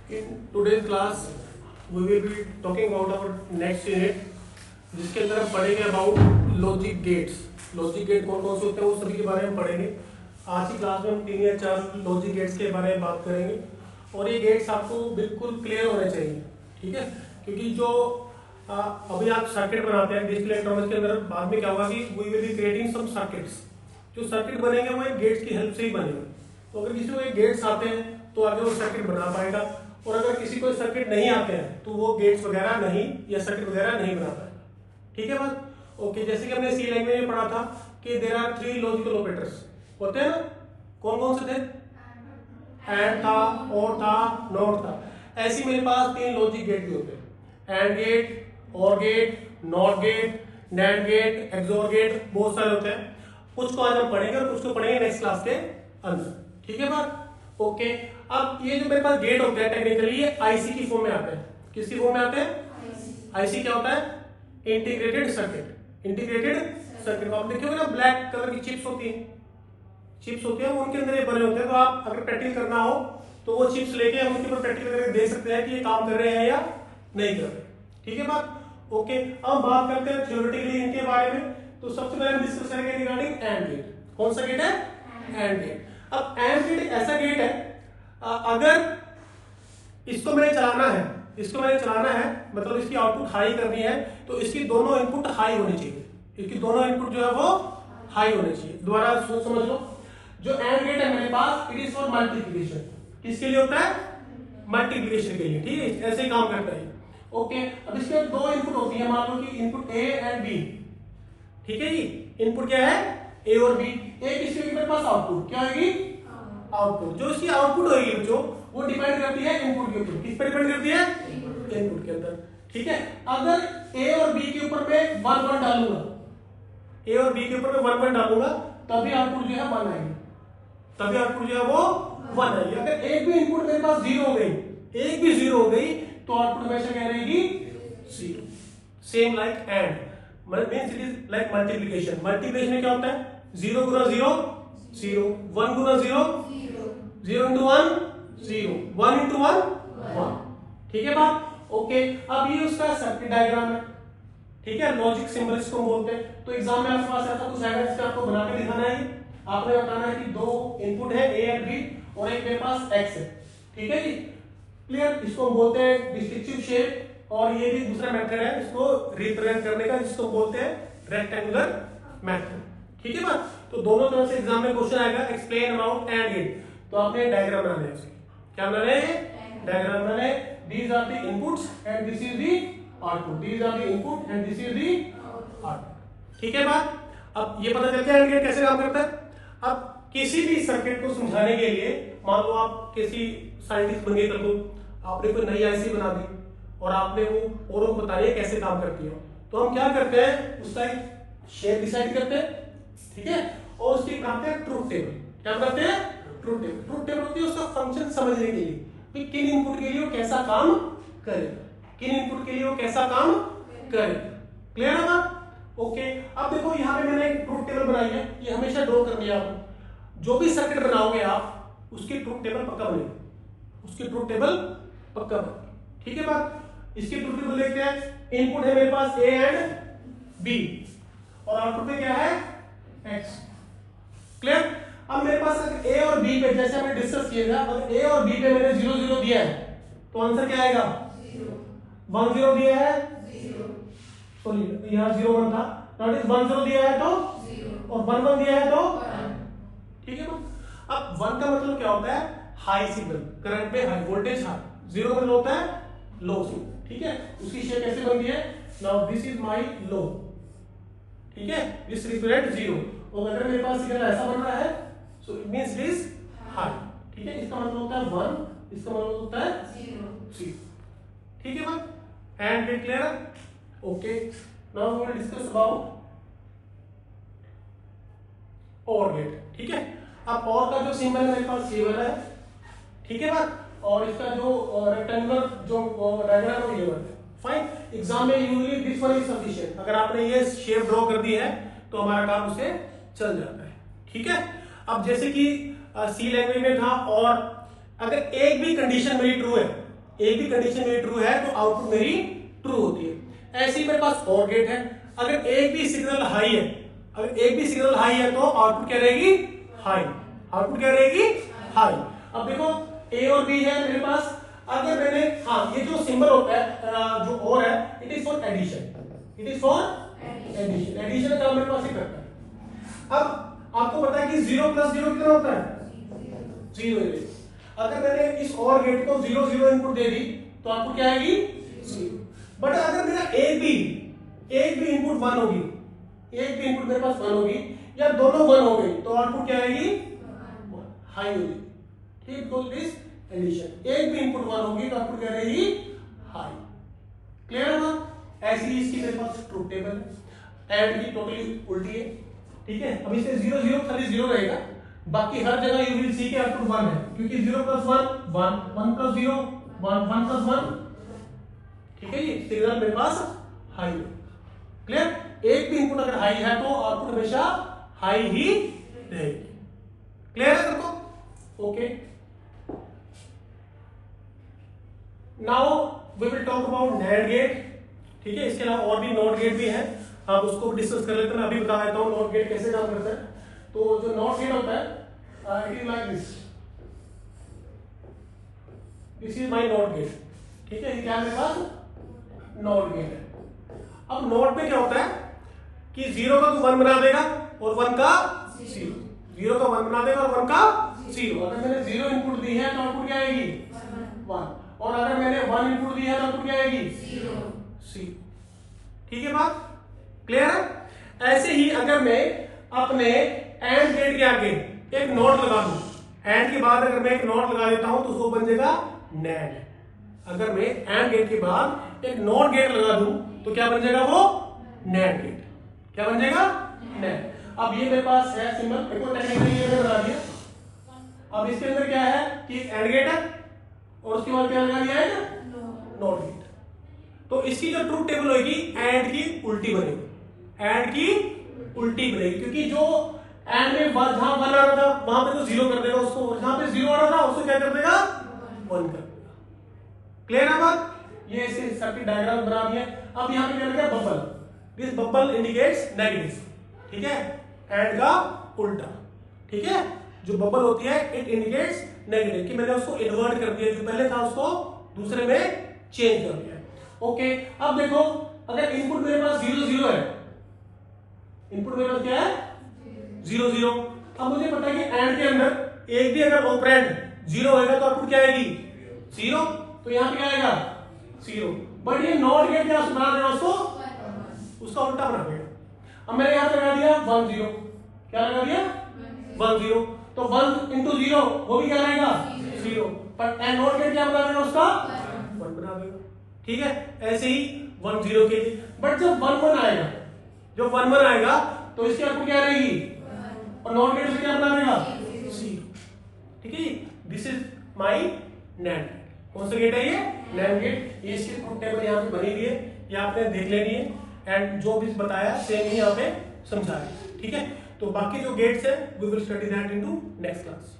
In today's class, we will be talking about our next unit, जिसके अंदर हम पढ़ेंगे about logic gates. Logic gate कौन कौन से होते हैं वो सभी के बारे में पढ़ेंगे। आज की क्लास में हम 3 या 4 लॉजिक गेट्स के बारे में बात करेंगे और ये गेट्स आपको बिल्कुल क्लियर होने चाहिए, ठीक है? क्योंकि जो अभी आप सर्किट बनाते हैं डिजिटल इलेक्ट्रॉनिक्स के अंदर, बाद में क्या होगा कि we will be creating some circuits. जो सर्किट बनेंगे वो एक गेट्स की हेल्प से ही बनेंगे। तो अगर किसी को एक गेट्स आते हैं तो आगे वो सर्किट बना पाएगा, और अगर किसी को सर्किट नहीं आते हैं तो वो गेट्स वगैरह नहीं या सर्किट वगैरह नहीं बना पाएगा, ठीक है बात? ओके, जैसे कि हमने सी लैंग्वेज में पढ़ा था कि देयर आर 3 लॉजिकल ऑपरेटर्स होते हैं ना। कौन कौन से थे? एंड था, और था, नॉट था। ऐसे मेरे पास 3 लॉजिक गेट भी होते हैं, and gate, or gate, not gate, NAND gate, XOR gate, बहुत सारे होते हैं। कुछ को आज हम पढ़ेंगे और कुछ को पढ़ेंगे नेक्स्ट क्लास के अंदर, ठीक है बात? ओके, अब ये जो मेरे पास गेट होते हैं टेक्निकली ये आईसी की फॉर्म में आते हैं। किसकी फॉर्म में आते हैं? आईसी क्या होता है? Integrated circuit. इंटीग्रेटेड सर्किट आप देखिए ना, ब्लैक कलर की चिप्स होती हैं, चिप्स होते हैं, उनके अंदर ये बने होते हैं। तो आप अगर प्रैक्टिस करना हो तो वो चिप्स लेके हम उनके ऊपर प्रैक्टिस करके देख सकते हैं कि ये काम कर रहे हैं या नहीं कर रहे, ठीक है बात? ओके, अब बात करते हैं थ्योरेटिकली इनके बारे में। तो सबसे पहले हम डिस्कस करेंगे रिगार्डिंग एंड गेट। कौन सा गेट है? And gate. अब एंड गेट ऐसा गेट है, अगर इसको मैंने चलाना है, मतलब इसकी आउटपुट हाई करनी है, तो इसकी दोनों इनपुट हाई होनी चाहिए। इसकी दोनों इनपुट जो है वो हाई होने चाहिए। दोबारा समझ लो, जो एंड गेट है मेरे पास, इट इज फॉर मल्टीप्लिकेशन। किसके लिए होता है? मल्टीप्लिकेशन के लिए, ठीक है? ऐसे ही काम करता है। ओके, अब इसके 2 इनपुट होती है, मान लो कि इनपुट ए एंड बी, ठीक है जी? इनपुट क्या है? ए और बी। ए किसकी होगी मेरे पास? आउटपुट। क्या होगी? आउटपुट। जो इसकी आउटपुट होगी बच्चों, वो डिपेंड करती है इनपुट के ऊपर। किस पर डिपेंड करती है? इनपुट के अंदर, ठीक है? अगर ए और बी के ऊपर मैं 1 1 डालूंगा, ए और बी के ऊपर मैं 1 1 डालूंगा, तभी आउटपुट जो है 1 आएगी, तभी आउटपुट जो है वो 1 आएगी। अगर एक भी इनपुट मेरे पास 0 हो गई, एक भी 0 हो गई, तो आउटपुट हमेशा क्या रहेगी? 0। Same like and, means it is like multiplication. Multiplication में क्या होता है? 0 गुना 0 0, 1 गुना 0 0 इंटू 1 0, 1 इंटू 1 1, ठीक है बात? ओके, अब ये उसका सर्किट डायग्राम है, ठीक है? लॉजिक सिंबल इसको बोलते हैं। तो एग्जाम में आपके पास ऐसा कुछ आएगा जिसका आपको बना के दिखाना है। आपने बताना है कि 2 इनपुट है ए और बी, और एक मेरे पास एक्स है, ठीक है जी? क्लियर? इसको बोलते हैं डिस्ट्रिक्टिव शेप, और ये भी दूसरा मेथड है इसको रिप्रेजेंट करने का, जिसको बोलते हैं रेक्टेंगुलर मेथड, ठीक है बात? तो दोनों तरह से एग्जाम में क्वेश्चन आएगा, एक्सप्लेन अबाउट एंड गेट। तो आपने डायग्राम बनाना है इसकी। क्या बनाना है? डायग्राम बनाना है। These are the inputs and this is the output. These are the input and this is the output, ठीक है बात? अब ये पता चल गया एंड गेट कैसे काम करता है। अब किसी भी सर्किट को समझाने के लिए, मान लो आप किसी साइंटिस्ट बन गए, तो आपने कोई नई आईसी बना दी और आपने वो औरों को बताया कैसे काम करती हो, तो हम क्या करते हैं? उसका एक शेप डिसाइड करते हैं, ठीक है? और उसकी बनाते हैं ट्रूथ टेबल। क्या बनाते हैं? Truth table. ट्रूथ टेबल होती है उसका फंक्शन समझने के लिए कि किन इनपुट के लिए वो कैसा काम करेगा, किन इनपुट के लिए वो कैसा काम करेगा। क्लियर है बात? ओके, अब देखो यहाँ पे मैंने एक ट्रूथ टेबल बनाई है, ये हमेशा ड्रॉ करनी है आपको। जो भी सर्किट बनाओगे आप, उसकी ट्रूथ टेबल पक्का बनेगी, उसकी ट्रूथ टेबल पक्का बनेगी, ठीक है बात? इसकी ट्रूथ टेबल देखते हैं। इनपुट है मेरे पास ए एंड बी, और आउटपुट में क्या है? एक्स। क्लियर? अब मेरे पास अगर ए और बी पे, जैसे हमने डिस्कस किया था, अगर ए और बी पे मैंने 0 0 दिया है, तो आंसर क्या आएगा? 1 0 दिया है, सॉरी यहाँ 0 1 था, नॉट इज 1 0 दिया है तो 0, और 1 1 दिया है तो 1, ठीक है ना? अब 1 का मतलब क्या होता है? हाई सिग्नल, करंट पे हाई, वोल्टेज हाई। 0 का मतलब होता है लो सिग्नल, ठीक है? उसकी शेप कैसे बनती है? नाउ दिस इज माय लो, ठीक है? दिस रिप्रेजेंट 0, और अगर मेरे पास सिग्नल ऐसा बन रहा है, so it means it is high, ठीक है? इसका मतलब होता है 1, इसका मतलब होता है 0, ठीक है बात? And gate clear? Okay, now we will discuss about or gate, ठीक है? अब और का जो सिंबल है मेरे पास ये वाला है, ठीक है बात? और इसका जो रेक्टेंगुलर जो डायग्राम है ये वाला है। फाइन, एग्जाम में usually this one is sufficient. अगर आपने ये शेप ड्रॉ कर दी है तो हमारा काम उससे चल जाता है, ठीक है? अब जैसे कि सी लैंग्वेज में था, और अगर एक भी कंडीशन मेरी ट्रू है, एक भी कंडीशन मेरी ट्रू है तो आउटपुट मेरी ट्रू होती है। ऐसे ही मेरे पास और गेट है, अगर एक भी सिग्नल हाई है, अगर एक भी सिग्नल हाई है तो आउटपुट क्या रहेगी? हाई। आउटपुट क्या रहेगी? हाई। अब देखो ए और बी है मेरे पास, अगर मैंने ये जो सिंबल होता है जो और है, it is for addition, it is for addition, addition का काम मेरे पास ही करता है। अब आपको पता है कि 0 + 0 कितना होता है? 0। अगर मैंने इस और गेट को 0 0 इनपुट दे दी तो आपको क्या आएगी? 0। बट अगर मेरा एक भी इनपुट 1 होगी, एक भी इनपुट मेरे पास 1 होगी या दोनों 1 हो गई तो आउटपुट क्या आएगी? हाई होगी। ठीक, तो दिस एडिशन, एक भी इनपुट 1 होगी तो आउटपुट क्या रहेगी? हाई। क्लियर है ना? ऐसी ही इसकी मेरे पास ट्रुथ टेबल है, एंड की टोटली उल्टी है। ठीक है, अब इससे 0 0 खाली 0 रहेगा, बाकी हर जगह यू विल सी के आउटपुट 1 है, क्योंकि 0 + 1 1, 1 + 0 1, 1 + 1। ठीक है जी, सिग्नल मेरे पास हाई है। क्लियर? एक भी इनपुट अगर हाई है तो आउटपुट हमेशा हाई ही रहेगी। क्लियर है सबको? Okay, now we will talk about NAND gate. ठीक है, इसके अलावा और भी नॉट गेट भी है, आप उसको भी डिस्कस कर लेते हैं। मैं अभी बता देता हूँ नॉट गेट कैसे काम करता है। तो जो नॉट गेट होता है, it is like this, this is my not gate. ठीक है, ये क्या मेरे पास नॉट गेट है। अब नॉट में क्या होता है कि 0 का तो 1 बना देगा और 1 का 0, 0 का 1 बना देगा और 1 का 0। अगर मैंने 0 इनपुट दी है तो आउटपुट क्या आएगी? 1। और अगर मैंने 1 इनपुट दी है तो आउटपुट क्या आएगी? 0। ठीक है बात? क्लियर है? ऐसे ही अगर मैं अपने एंड गेट के आगे एक नॉट लगा दूं, एंड के बाद अगर मैं एक नॉट लगा देता हूं तो उसको बन जाएगा NAND। अगर मैं एंड गेट के बाद एक नॉट गेट लगा दूं तो क्या बन जाएगा? वो NAND गेट। क्या बन जाएगा? NAND। अब ये मेरे पास है सिंबल, देखो टेक्निकली ये मैंने बना दिया। अब इसके अंदर क्या है कि एंड गेट है और उसके बाद क्या लगा दिया है? Not gate. तो इसकी जो ट्रुथ टेबल होगी एंड की उल्टी बनेगी, एंड की उल्टी बनेगी, क्योंकि जो एंड में जहां 1 आ रहा था वहां पे तो 0 कर देगा उसको, और जहां पे 0 आ रहा था उसको क्या कर देगा? 1 कर देगा। क्लियर है बात? ये इसे सर्किट डायग्राम बना दिया। अब यहां पे क्या लगा? Bubble. This bubble indicates negative. ठीक है, एंड का उल्टा। ठीक है, जो बबल होती है इट इंडिकेट्स नेगेटिव, कि मैंने उसको इन्वर्ट कर दिया, जो पहले था उसको दूसरे में चेंज कर दिया। ओके, अब देखो अगर इनपुट मेरे पास 0 0 है, इनपुट मेरे पास क्या है? 0 0। अब मुझे पता है कि एंड के अंदर एक भी अगर ऑपरेंड 0 होगा तो आउटपुट क्या आएगी? 0। तो यहां पे क्या आएगा? 0। बट ये नॉट गेट क्या बना देगा उसको? उसका उल्टा बना देगा। अब मैंने यहां पे लगा दिया 1 0, क्या लगा दिया? 1 0। तो 1 × 0 वो भी क्या रहेगा? 0। पर एंड नॉट गेट क्या बना देगा? उसका 1 बना देगा। ठीक है, ऐसे ही 1 0 के लिए। बट जब 1 1 आएगा, जब 1 1 आएगा तो इसकी आउटपुट क्या रहेगी? और नॉट गेट से क्या बना देगा? 0। ठीक है, दिस इज माय NAND। कौन सा गेट है ये? NAND gate. ये इसकी ट्रुथ टेबल यहाँ पे बनी हुई है, ये आपने देख लेनी है, एंड जो भी बताया सेम ही यहाँ पे समझा है। ठीक है, तो बाकी जो गेट्स है we will study that into next class.